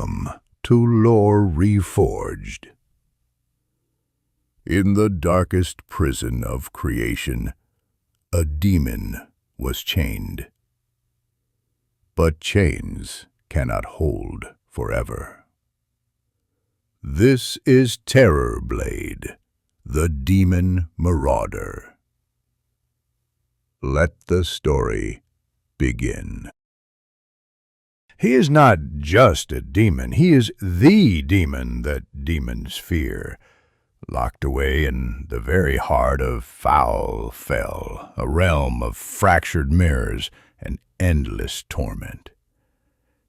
Welcome to Lore Reforged. In the darkest prison of creation, a demon was chained. But chains cannot hold forever. This is Terrorblade, the Demon Marauder. Let the story begin. He is not just a demon, he is the demon that demons fear, locked away in the very heart of Foul Fell, a realm of fractured mirrors and endless torment.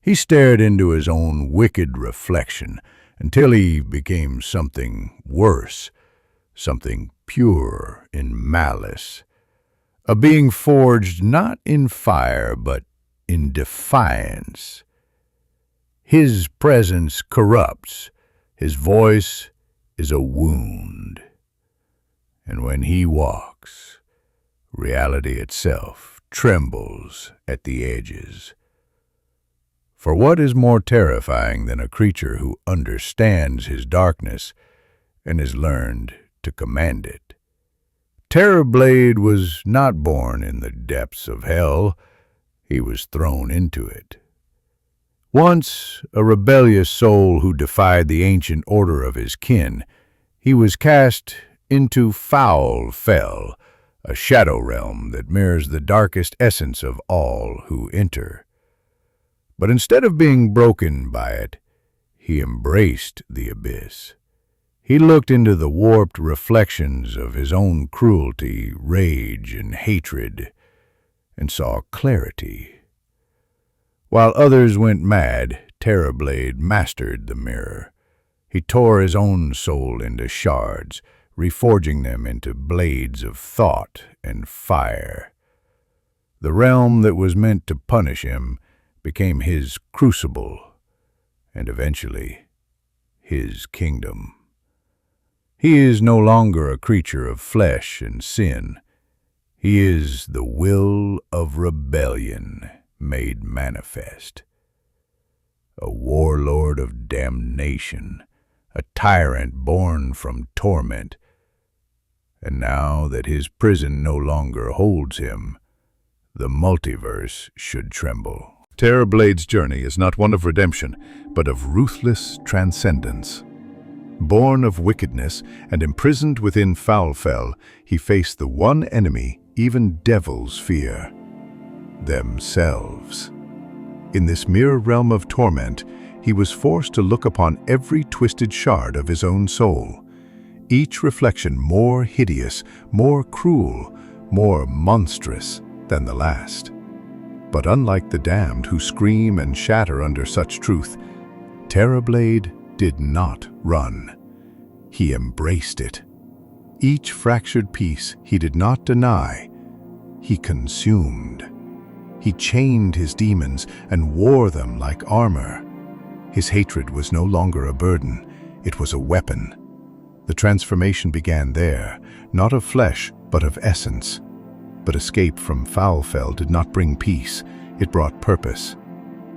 He stared into his own wicked reflection until he became something worse, something pure in malice, a being forged not in fire but in defiance. His presence corrupts, his voice is a wound, and when he walks, reality itself trembles at the edges. For what is more terrifying than a creature who understands his darkness and has learned to command it? Terrorblade was not born in the depths of hell. He was thrown into it. Once a rebellious soul who defied the ancient order of his kin, he was cast into Foul Fell, a shadow realm that mirrors the darkest essence of all who enter. But instead of being broken by it, he embraced the abyss. He looked into the warped reflections of his own cruelty, rage, and hatred, and saw clarity. While others went mad, Terrorblade mastered the mirror. He tore his own soul into shards, reforging them into blades of thought and fire. The realm that was meant to punish him became his crucible, and eventually his kingdom. He is no longer a creature of flesh and sin. He is the will of rebellion made manifest. A warlord of damnation, a tyrant born from torment. And now that his prison no longer holds him, the multiverse should tremble. Terrorblade's journey is not one of redemption, but of ruthless transcendence. Born of wickedness and imprisoned within Foul Fell, he faced the one enemy even devils fear: themselves. In this mirror realm of torment, he was forced to look upon every twisted shard of his own soul, each reflection more hideous, more cruel, more monstrous than the last. But unlike the damned who scream and shatter under such truth, Terrorblade did not run. He embraced it. Each fractured piece he did not deny, he consumed. He chained his demons and wore them like armor. His hatred was no longer a burden, it was a weapon. The transformation began there, not of flesh, but of essence. But escape from Foul Fell did not bring peace, it brought purpose.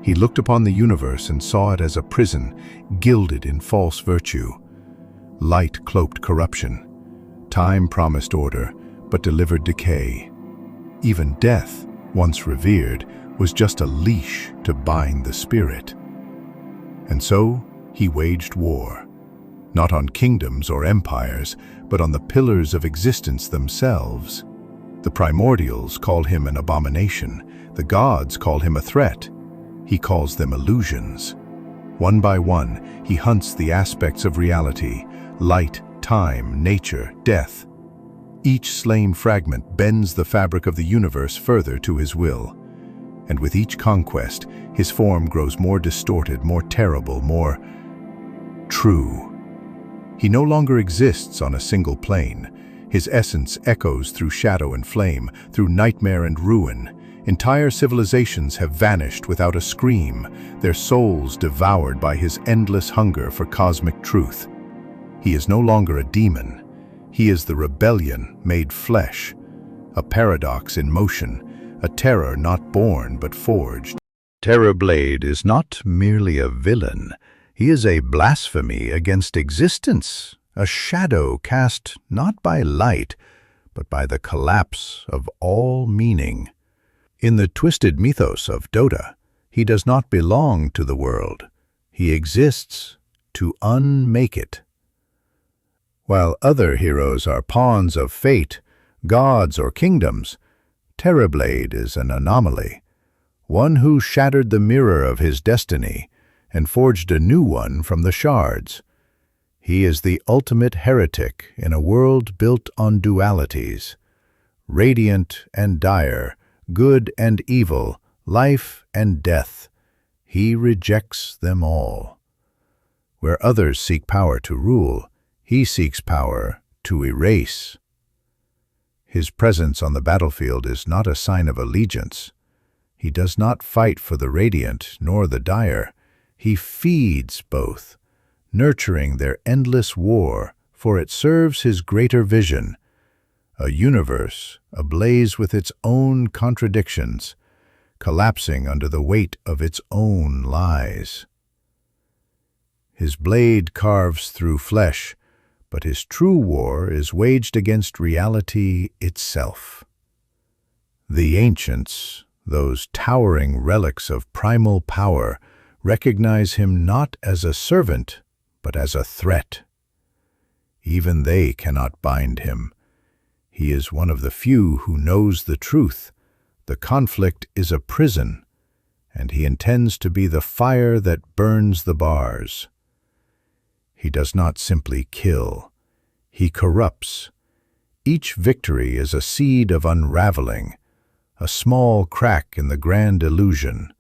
He looked upon the universe and saw it as a prison, gilded in false virtue. Light cloaked corruption. Time promised order, but delivered decay. Even death, once revered, was just a leash to bind the spirit. And so he waged war, not on kingdoms or empires, but on the pillars of existence themselves. The primordials call him an abomination. The gods call him a threat. He calls them illusions. One by one, he hunts the aspects of reality: light, time, nature, death. Each slain fragment bends the fabric of the universe further to his will. And with each conquest, his form grows more distorted, more terrible, more true. He no longer exists on a single plane. His essence echoes through shadow and flame, through nightmare and ruin. Entire civilizations have vanished without a scream, their souls devoured by his endless hunger for cosmic truth. He is no longer a demon. He is the rebellion made flesh, a paradox in motion, a terror not born but forged. Terrorblade is not merely a villain, He is a blasphemy against existence, a shadow cast not by light, but by the collapse of all meaning. In the twisted mythos of Dota, he does not belong to the world. He exists to unmake it. While other heroes are pawns of fate, gods or kingdoms, Terrorblade is an anomaly, one who shattered the mirror of his destiny and forged a new one from the shards. He is the ultimate heretic in a world built on dualities, radiant and dire, good and evil, life and death. He rejects them all. Where others seek power to rule, he seeks power to erase. His presence on the battlefield is not a sign of allegiance. He does not fight for the radiant nor the dire. He feeds both, nurturing their endless war, for it serves his greater vision, a universe ablaze with its own contradictions, collapsing under the weight of its own lies. His blade carves through flesh, but his true war is waged against reality itself. The ancients, those towering relics of primal power, recognize him not as a servant, but as a threat. Even they cannot bind him. He is one of the few who knows the truth. The conflict is a prison, and he intends to be the fire that burns the bars. He does not simply kill. He corrupts. Each victory is a seed of unraveling, a small crack in the grand illusion.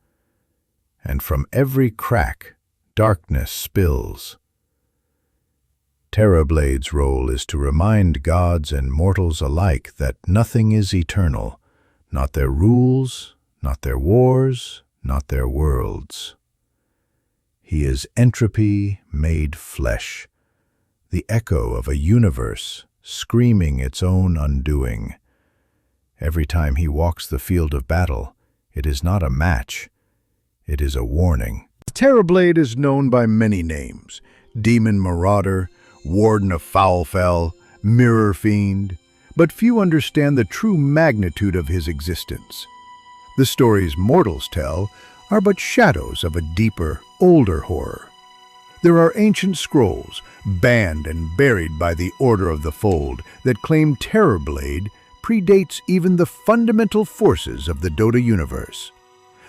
And from every crack, darkness spills. Terrorblade's role is to remind gods and mortals alike that nothing is eternal, not their rules, not their wars, not their worlds. He is entropy made flesh, the echo of a universe screaming its own undoing. Every time he walks the field of battle, it is not a match, it is a warning. Terrorblade is known by many names: Demon Marauder, Warden of Foulfell, Mirror Fiend, but few understand the true magnitude of his existence. The stories mortals tell are but shadows of a deeper, older horror. There are ancient scrolls, banned and buried by the Order of the Fold, that claim Terrorblade predates even the fundamental forces of the Dota universe.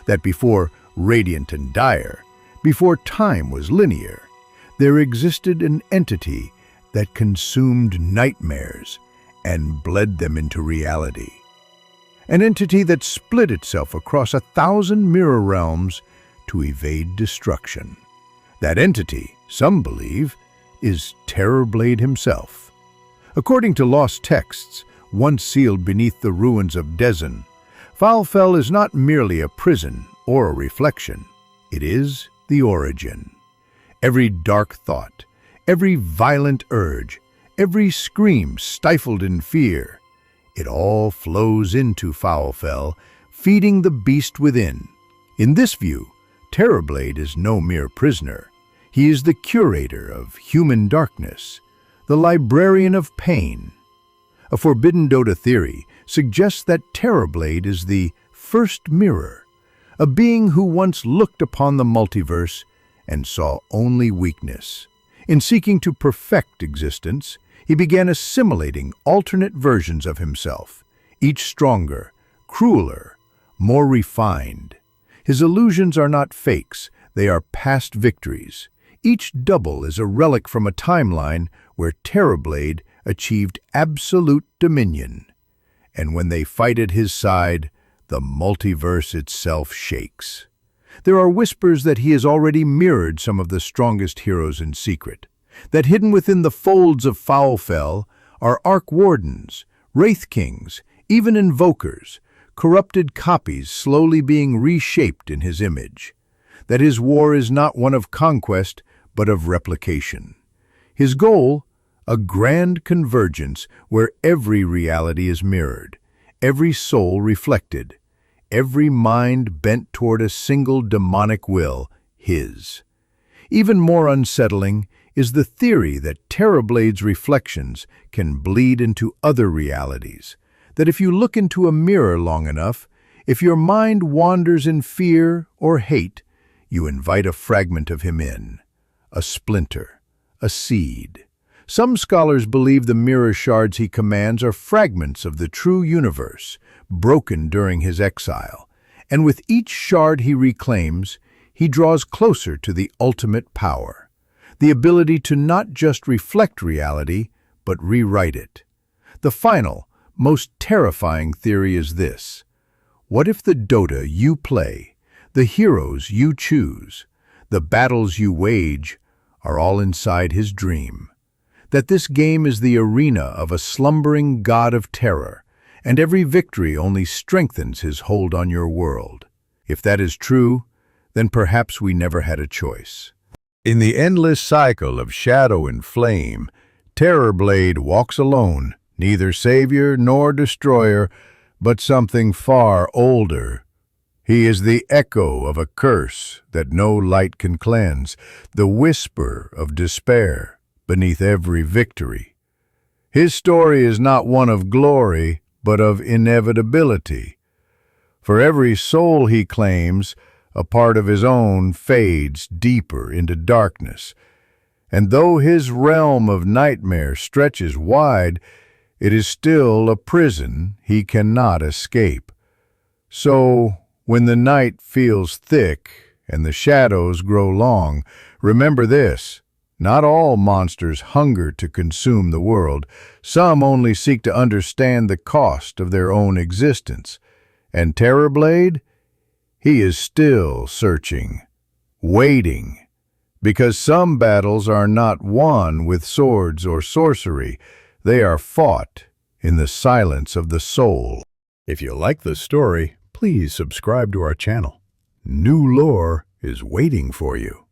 That before radiant and dire, before time was linear, there existed an entity that consumed nightmares and bled them into reality. An entity that split itself across 1,000 mirror realms to evade destruction. That entity, some believe, is Terrorblade himself. According to lost texts, once sealed beneath the ruins of Dezen, Foulfell is not merely a prison or a reflection. It is the origin. Every dark thought, every violent urge, every scream stifled in fear, it all flows into Foulfell, feeding the beast within. In this view, Terrorblade is no mere prisoner. He is the curator of human darkness, the librarian of pain. A forbidden Dota theory suggests that Terrorblade is the first mirror, a being who once looked upon the multiverse and saw only weakness. In seeking to perfect existence, he began assimilating alternate versions of himself, each stronger, crueler, more refined. His illusions are not fakes, they are past victories. Each double is a relic from a timeline where Terrorblade achieved absolute dominion. And when they fight at his side, the multiverse itself shakes. There are whispers that he has already mirrored some of the strongest heroes in secret, that hidden within the folds of Foulfell are Arc Wardens, Wraith Kings, even Invokers, corrupted copies slowly being reshaped in his image. That his war is not one of conquest, but of replication. His goal, a grand convergence where every reality is mirrored, every soul reflected, every mind bent toward a single demonic will, his. Even more unsettling is the theory that Terrorblade's reflections can bleed into other realities, that if you look into a mirror long enough, if your mind wanders in fear or hate, you invite a fragment of him in, a splinter, a seed. Some scholars believe the mirror shards he commands are fragments of the true universe, broken during his exile, and with each shard he reclaims, he draws closer to the ultimate power, the ability to not just reflect reality, but rewrite it. The final, most terrifying theory is this: what if the Dota you play, the heroes you choose, the battles you wage, are all inside his dream? That this game is the arena of a slumbering god of terror, and every victory only strengthens his hold on your world. If that is true, then perhaps we never had a choice. In the endless cycle of shadow and flame, Terrorblade walks alone, neither savior nor destroyer, but something far older. He is the echo of a curse that no light can cleanse, the whisper of despair beneath every victory. His story is not one of glory, but of inevitability. For every soul he claims, a part of his own fades deeper into darkness. And though his realm of nightmare stretches wide, it is still a prison he cannot escape. So, when the night feels thick and the shadows grow long, remember this: not all monsters hunger to consume the world. Some only seek to understand the cost of their own existence. And Terrorblade? He is still searching, waiting, because some battles are not won with swords or sorcery. They are fought in the silence of the soul. If you like this story, please subscribe to our channel. New lore is waiting for you.